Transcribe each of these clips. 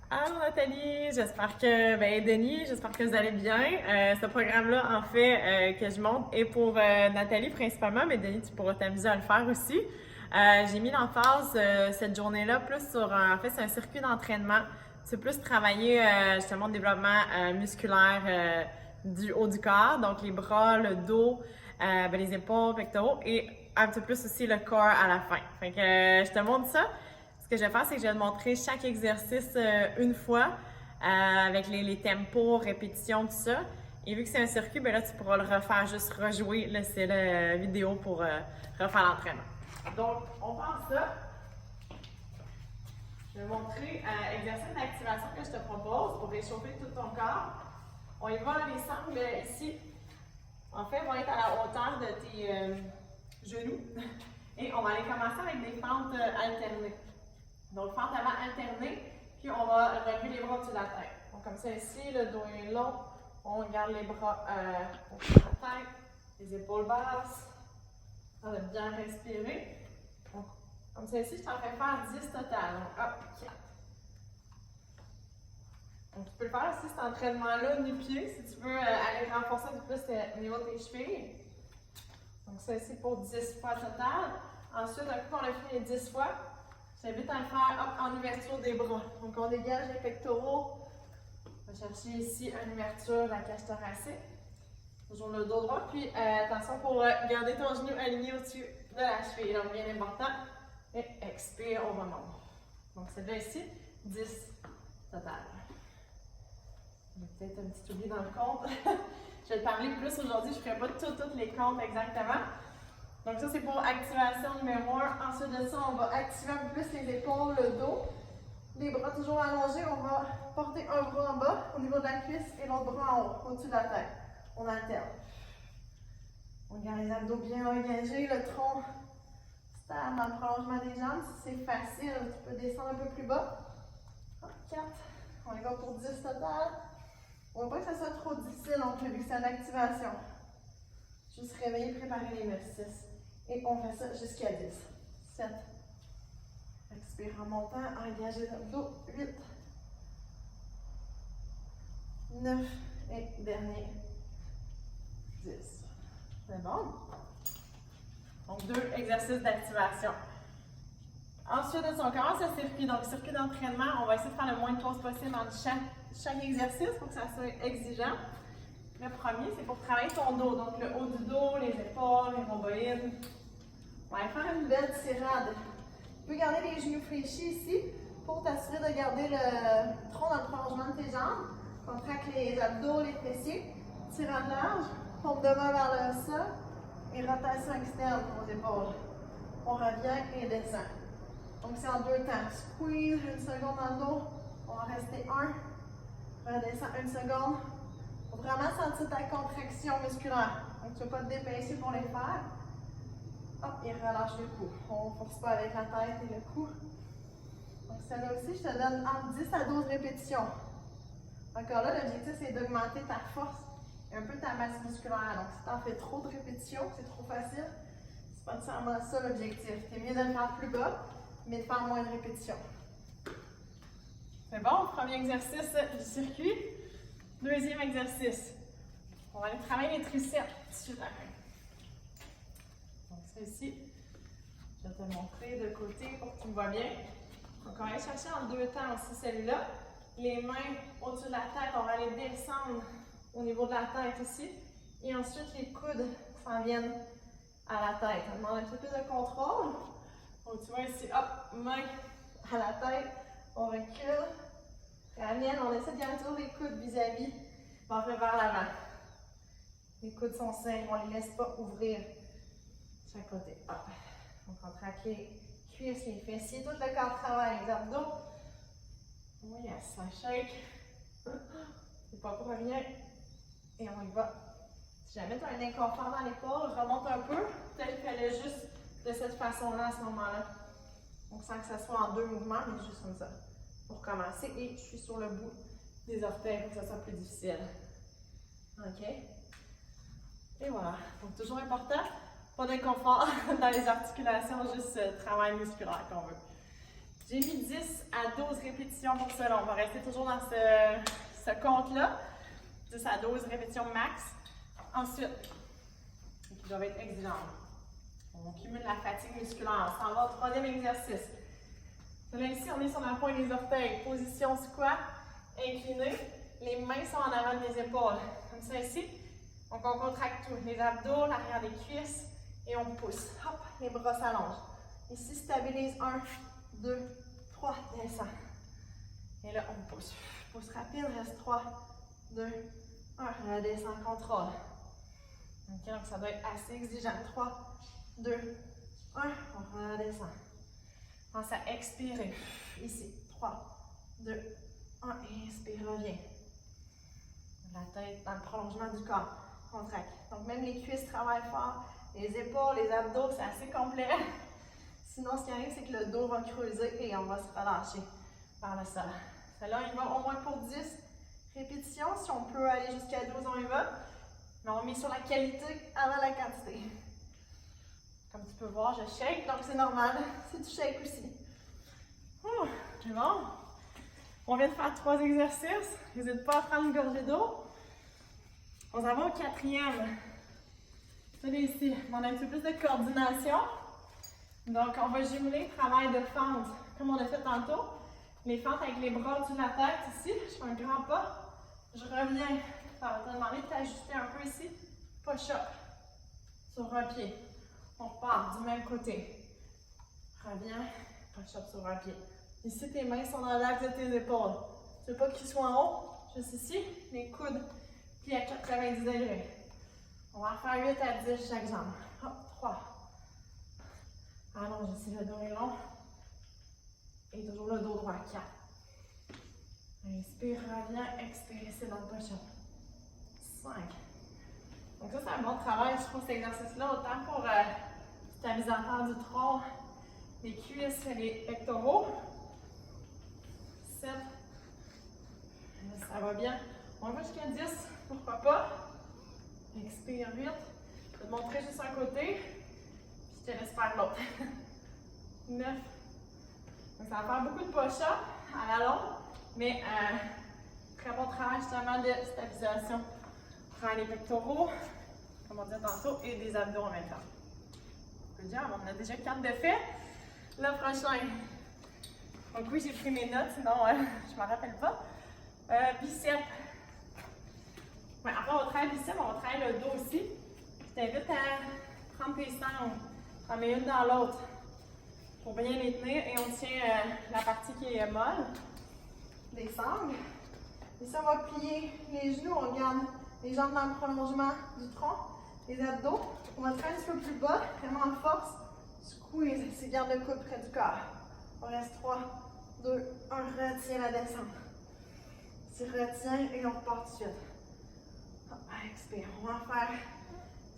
Allô Nathalie, Denis, j'espère que vous allez bien. Ce programme-là, en fait, que je montre est pour Nathalie principalement, mais Denis, tu pourras t'amuser à le faire aussi. J'ai mis l'emphase cette journée-là plus sur, en fait, c'est un circuit d'entraînement. C'est plus travailler justement le développement musculaire du haut du corps, donc les bras, le dos, les épaules, pectoraux et un petit peu plus aussi le corps à la fin. Fait que je te montre ça. Ce que je vais faire, c'est que je vais te montrer chaque exercice une fois avec les tempos, répétitions, tout ça. Et vu que c'est un circuit, ben là, tu pourras le refaire, juste rejouer la vidéo pour refaire l'entraînement. Donc, on part ça. Je vais montrer l'exercice d'activation que je te propose pour réchauffer tout ton corps. On y va, les sangles ici, en fait, vont être à la hauteur de tes genoux. Et on va aller commencer avec des fentes alternées. Donc, fente avant alternée, puis on va relever les bras au-dessus de la tête. Donc, comme ça ici, le dos est long, on garde les bras au-dessus de la tête, les épaules basses. On va bien respirer. Donc, comme ça ici, je t'en fais faire 10 total. Donc, hop, 4. Donc, tu peux le faire aussi cet entraînement-là nu-pied, si tu veux aller renforcer un peu plus au niveau de tes chevilles. Donc, ça ici pour 10 fois total. Ensuite, un coup qu'on a fini les 10 fois, j'invite à le faire en ouverture des bras. Donc, on dégage les pectoraux. On va chercher ici une ouverture de la cage thoracique. Toujours le dos droit. Puis, attention pour garder ton genou aligné au-dessus de la cheville. Donc, bien important. Et expire, on remonte. Donc, c'est là ici, 10 total. Peut-être un petit oubli dans le compte. Je vais te parler plus aujourd'hui. Je ne ferai pas toutes les comptes exactement. Donc ça, c'est pour activation numéro 1. Ensuite de ça, on va activer un peu plus les épaules, le dos. Les bras toujours allongés. On va porter un bras en bas au niveau de la cuisse et l'autre bras en haut, au-dessus de la tête. On alterne. On garde les abdos bien engagés, le tronc stable dans le prolongement des jambes. Si c'est facile, tu peux descendre un peu plus bas. 4. On y va pour 10 total. On ne veut pas que ça soit trop difficile non plus, vu que c'est une activation. Juste réveiller, préparer les muscles. 6. Et on fait ça jusqu'à 10. 7. Expire en montant, engagez l'abdos. 8. 9. Et dernier. 10. C'est bon? Donc, 2 exercices d'activation. Ensuite, on commence le circuit. Donc, circuit d'entraînement, on va essayer de faire le moins de pauses possible entre chaque exercice pour que ça soit exigeant. Le premier, c'est pour travailler ton dos. Donc, le haut du dos, les épaules, les rhomboïdes. On va aller faire une belle tirade. Tu peux garder les genoux fléchis ici pour t'assurer de garder le tronc dans le prolongement de tes jambes. Contracte les abdos, les fessiers. Tirade large, pompe de main vers le sol et rotation externe aux épaules. On revient et descend. Donc, c'est en 2 temps. Squeeze, 1 seconde dans le dos. On va rester 1. Redescend 1 seconde. Il faut vraiment sentir ta contraction musculaire. Donc, tu ne vas pas te dépêcher pour les faire. Hop, et relâche le cou. On ne force pas avec la tête et le cou. Donc, celle-là aussi, je te donne entre 10 à 12 répétitions. Encore là, l'objectif, c'est d'augmenter ta force et un peu ta masse musculaire. Donc, si tu en fais trop de répétitions, c'est trop facile, c'est pas nécessairement ça l'objectif. C'est mieux de le faire plus bas, mais de faire moins de répétitions. C'est bon, premier exercice du circuit. Deuxième exercice. On va aller travailler les triceps sur la main. Donc ça ici, je vais te montrer de côté pour que tu me vois bien. Donc on va aller chercher en 2 temps aussi celui-là. Les mains au-dessus de la tête, on va aller descendre au niveau de la tête ici. Et ensuite les coudes s'en viennent à la tête. On demande un peu plus de contrôle. Donc tu vois ici, hop, main à la tête, on recule, ramène, on essaie de garder toujours les coudes vis-à-vis, on fait vers l'avant. Les coudes sont sains, on ne les laisse pas ouvrir de chaque côté. Hop. On contracte les cuisses, les fessiers, tout le corps travaille, les abdos. Oui, yes, ça shake. C'est pas pour rien. Et on y va. Si jamais tu as un inconfort dans l'épaule, remonte un peu. Peut-être fais-le juste de cette façon-là à ce moment-là. Donc, sans que ça soit en 2 mouvements, mais juste comme ça. Pour commencer, et je suis sur le bout des orteils pour que ça soit plus difficile. OK? Et voilà. Donc, toujours important, pas d'inconfort dans les articulations, juste travail musculaire qu'on veut. J'ai mis 10 à 12 répétitions pour cela. On va rester toujours dans ce compte-là. 10 à 12 répétitions max. Ensuite, je vais être exigeante. On cumule la fatigue musculaire. On s'en va au troisième exercice. Là, ici, on est sur la pointe des orteils. Position squat, incliné. Les mains sont en avant des épaules. Comme ça ici. Donc, on contracte tout. Les abdos, l'arrière des cuisses. Et on pousse. Hop, les bras s'allongent. Ici, stabilise. 1, 2, 3. Descend. Et là, on pousse. Pousse rapide. Reste 3, 2, 1. Redescend, contrôle. Ok, donc ça doit être assez exigeant. 3, 2, 1. On redescend. Pense à expirer. Ici. 3, 2, 1. Inspire, reviens. La tête dans le prolongement du corps. Contracte. Donc, même les cuisses travaillent fort. Les épaules, les abdos, c'est assez complet. Sinon, ce qui arrive, c'est que le dos va creuser et on va se relâcher par le sol. Celle-là, il va au moins pour 10 répétitions. Si on peut aller jusqu'à 12, on y va. Mais on met sur la qualité avant la quantité. Comme tu peux voir, je shake, donc c'est normal si tu shakes aussi. C'est bon. On vient de faire 3 exercices. N'hésite pas à prendre une gorgée d'eau. On s'en va au 4e. Celui ici, on a un petit peu plus de coordination. Donc, on va jumeler travail de fente, comme on a fait tantôt. Les fentes avec les bras au-dessus de la tête, ici. Je fais un grand pas. Je reviens. Ça va te demander de t'ajuster un peu ici. Push-up. Sur un pied. On repart du même côté. Reviens. Push-up sur un pied. Ici, tes mains sont dans l'axe de tes épaules. Tu veux pas qu'ils soient en haut. Juste ici, les coudes pliés à 90 degrés. On va en faire 8 à 10 chaque jambe. Hop, 3. Allonge ici, le dos est long. Et toujours le dos droit. 4. Inspire, reviens, expire, c'est dans le push-up. 5. Donc ça, c'est un bon travail, je trouve, cet exercice-là, autant pour stabilisateur du tronc, les cuisses et les pectoraux. 7. Ça va bien. On va jusqu'à 10, pourquoi pas. Expire 8. Je vais te montrer juste un côté, puis je te laisse faire l'autre. 9. Donc ça va faire beaucoup de push-up à la longue, mais très bon travail justement de stabilisation. Prends les pectoraux, comme on disait tantôt, et des abdos en même temps. Good job, on a déjà 4 de fait. Le prochain. Donc oui, j'ai pris mes notes, sinon je ne m'en rappelle pas. Biceps. Ouais, après, on va travailler le biceps, on va travailler le dos aussi. Je t'invite à prendre tes sangles. On met une dans l'autre pour bien les tenir et on tient la partie qui est molle des sangles. Et ça, on va plier les genoux, on garde les jambes dans le prolongement du tronc, les abdos. On va faire un petit peu plus bas, vraiment en force. Squeeze, c'est garde le coude près du corps. On reste 3, 2, 1, retiens la descente. Tu retiens et on repart tout de suite. Hop, expire. On va en faire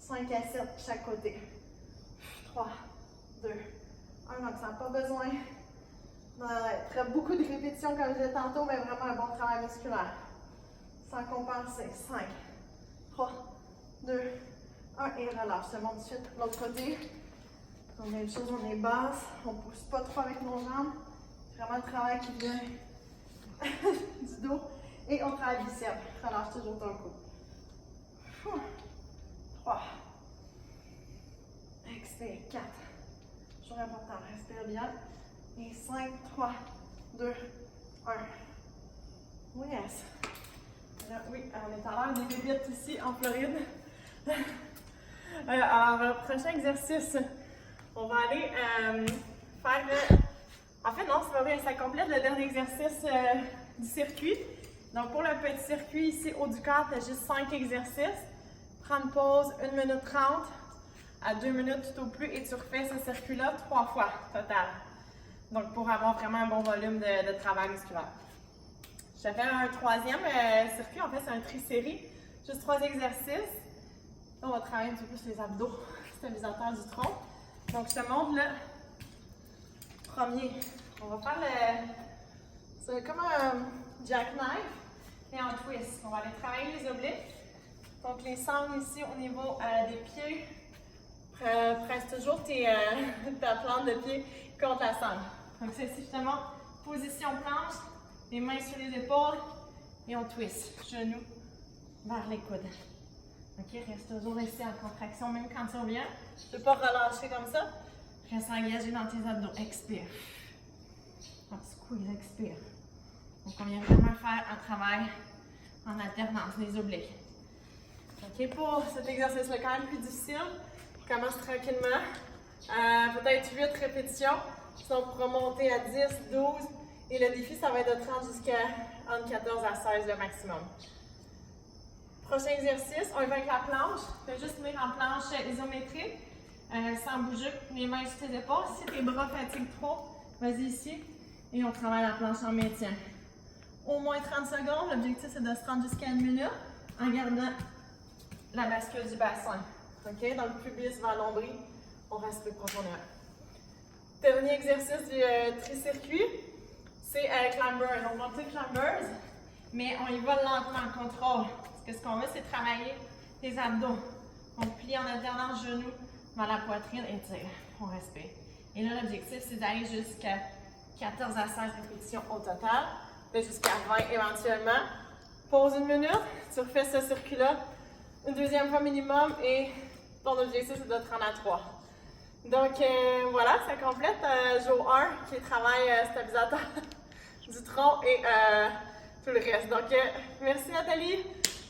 5 à 7 de chaque côté. 3, 2, 1. Donc, ça n'a pas besoin d'être beaucoup de répétitions comme je disais tantôt, mais vraiment un bon travail musculaire. Sans compenser. 5, 3, 2, 1 et relâche. Je te montre tout de suite l'autre côté. Donc, même chose, on est basse. On ne pousse pas trop avec nos jambes. Vraiment le travail qui vient du dos. Et on travaille biceps. Relâche toujours ton cou. 3. Expire. 4. Toujours important. Respire bien. Et 5, 3, 2, 1. Oui, yes. Là, oui, on est en l'air des bébites ici en Floride. Alors, prochain exercice. On va aller faire. En fait, non, c'est pas vrai. Ça complète le dernier exercice du circuit. Donc, pour le petit circuit ici, haut du corps, tu as juste 5 exercices. Prends une pause, 1 minute 30 à 2 minutes tout au plus et tu refais ce circuit-là 3 fois total. Donc, pour avoir vraiment un bon volume de travail musculaire. Je te fais un 3e circuit. En fait, c'est un tri-série. Juste 3 exercices. Là, on va travailler un petit peu plus les abdos, stabilisateur du tronc. Donc, je te montre le premier. On va faire le. C'est comme un jackknife et en twist. On va aller travailler les obliques. Donc, les sangles ici au niveau des pieds. Presse toujours ta plante de pied contre la sangle. Donc c'est justement position planche, les mains sur les épaules et on twist. Genoux vers les coudes. Ok, reste toujours ici en contraction, même quand tu reviens. Ne pas relâcher comme ça. Reste engagé dans tes abdos. Expire. On squeeze, expire. Donc on vient vraiment faire un travail en alternance, les obliques. Ok, pour cet exercice-là, quand même plus difficile, on commence tranquillement. Peut-être 8 répétitions. Sinon, on pourra monter à 10, 12. Et le défi, ça va être de 30 jusqu'à entre 14 à 16 le maximum. Prochain exercice, on va avec la planche. Fais juste venir en planche isométrique, sans bouger, les mains sur tes épaules. Si tes bras fatiguent trop, vas-y ici. Et on travaille la planche en maintien. Au moins 30 secondes. L'objectif, c'est de se rendre jusqu'à 1 minute en gardant la bascule du bassin. OK? Donc, pubis vers l'ombril. On respire profondément. Dernier exercice du tricircuit, c'est clamber. Donc, on fait clambers, mais on y va lentement en contrôle. Parce que ce qu'on veut, c'est travailler tes abdos. On plie en alternance genoux vers la poitrine et tire. On respire. Et là, l'objectif, c'est d'aller jusqu'à 14 à 16 répétitions au total. Jusqu'à 20 éventuellement. Pause 1 minute. Tu refais ce circuit-là une deuxième fois minimum et ton objectif, c'est de te rendre à 3. Donc, voilà, ça complète jour 1 qui est travail stabilisateur du tronc et tout le reste. Donc, merci Nathalie.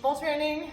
Bon training.